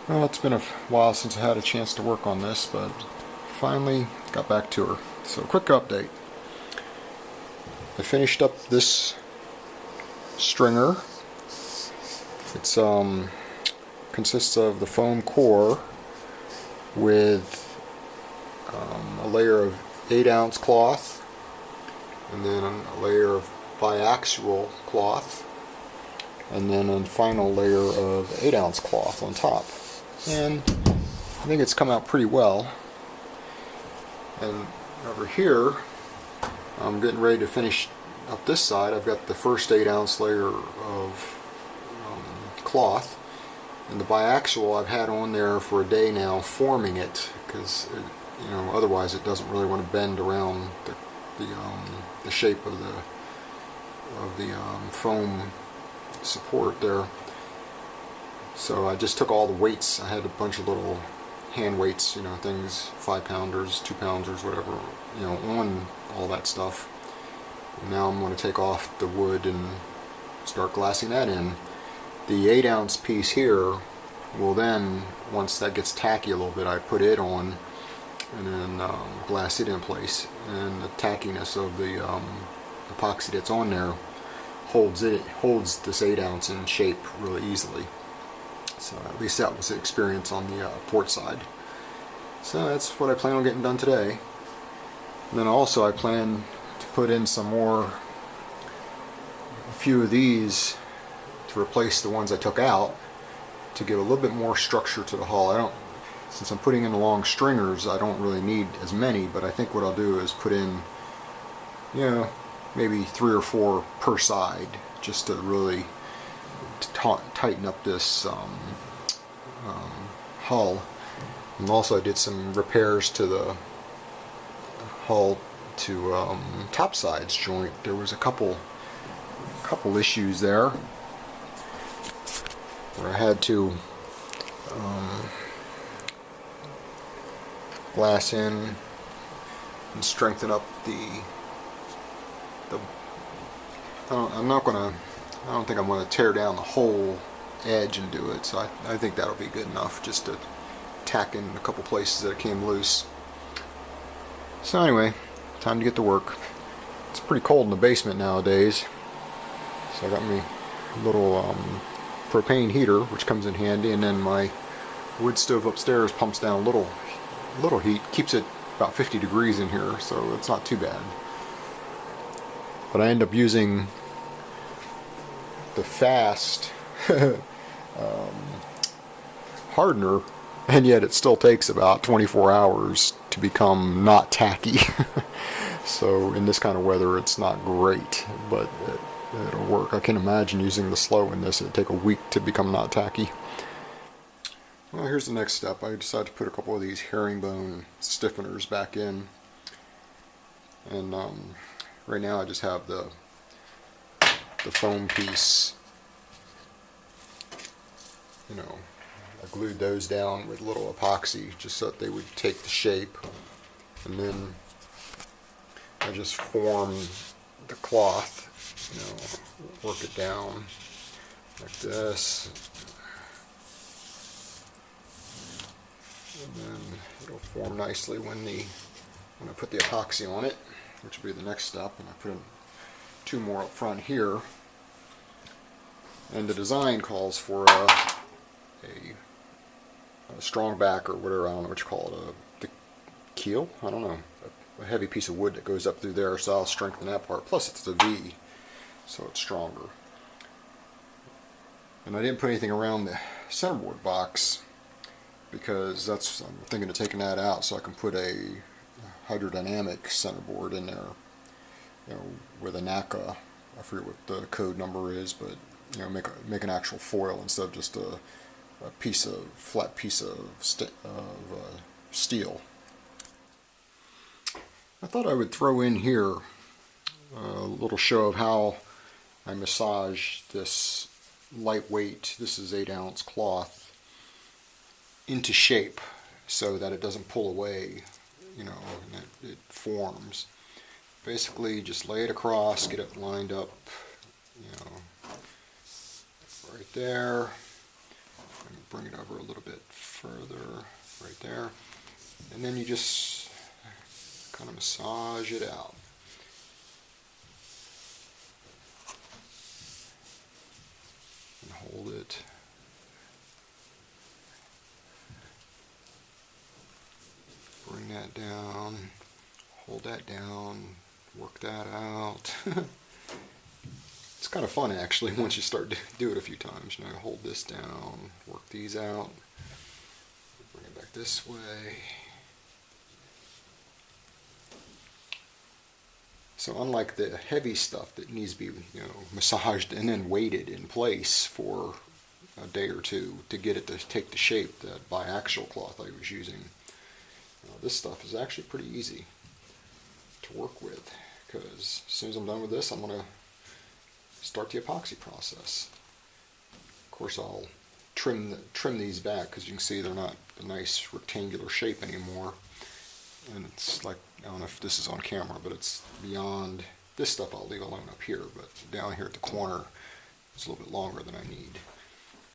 Well, it's been a while since I had a chance to work on this, but finally got back to her. So, quick update. I finished up this stringer. It's consists of the foam core with a layer of 8-ounce cloth, and then a layer of biaxial cloth, and then a final layer of 8-ounce cloth on top. And I think it's come out pretty well. And over here, I'm getting ready to finish up this side. I've got the first 8-ounce layer of cloth, and the biaxial I've had on there for a day now, forming it, because otherwise it doesn't really want to bend around the shape of the foam support there. So I just took all the weights. I had a bunch of little hand weights, things, 5-pounders, 2-pounders, whatever, on all that stuff. And now I'm going to take off the wood and start glassing that in. The 8-ounce piece here will then, once that gets tacky a little bit, I put it on and then glass it in place. And the tackiness of the epoxy that's on there holds this 8-ounce in shape really easily. So at least that was the experience on the port side. So that's what I plan on getting done today. And then also I plan to put in a few of these to replace the ones I took out, to give a little bit more structure to the hull. Since I'm putting in the long stringers, I don't really need as many, but I think what I'll do is put in, maybe 3 or 4 per side, just to really tighten up this hull. And also I did some repairs to the hull to top sides joint. There was a couple issues there where I had to glass in and strengthen up the I don't think I'm going to tear down the whole edge and do it, so I think that'll be good enough, just to tack in a couple places that it came loose. So anyway, time to get to work. It's pretty cold in the basement nowadays, so I got me a little propane heater, which comes in handy, and then my wood stove upstairs pumps down a little heat, keeps it about 50 degrees in here, so it's not too bad. But I end up using the fast hardener, and yet it still takes about 24 hours to become not tacky. So in this kind of weather it's not great, but it'll work. I can imagine using the slow in this, it'd take a week to become not tacky. Well, here's the next step. I decided to put a couple of these herringbone stiffeners back in, and right now I just have the foam piece. I glued those down with a little epoxy just so that they would take the shape, and then I just form the cloth, work it down like this, and then it'll form nicely when I put the epoxy on it, which will be the next step. And I put in 2 more up front here, and the design calls for a strong back, or whatever, I don't know what you call it, the keel, I don't know, a heavy piece of wood that goes up through there, so I'll strengthen that part. Plus it's a V, so it's stronger. And I didn't put anything around the centerboard box, because I'm thinking of taking that out so I can put a hydrodynamic centerboard in there, with a NACA, I forget what the code number is, but make an actual foil instead of just a flat piece of steel. I thought I would throw in here a little show of how I massage this lightweight, this is 8-ounce cloth, into shape so that it doesn't pull away, and it forms. Basically just lay it across, get it lined up, right there, bring it over a little bit further, right there. And then you just kind of massage it out. And hold it. Bring that down, hold that down, work that out. It's kind of fun actually once you start to do it a few times. You know, hold this down, work these out, bring it back this way. So unlike the heavy stuff that needs to be, massaged and then weighted in place for a day or two to get it to take the shape, that biaxial cloth I was using, this stuff is actually pretty easy to work with, because as soon as I'm done with this, I'm going to start the epoxy process. Of course, I'll trim these back because you can see they're not a nice rectangular shape anymore. And it's like, I don't know if this is on camera, but it's beyond, this stuff I'll leave alone up here, but down here at the corner it's a little bit longer than I need.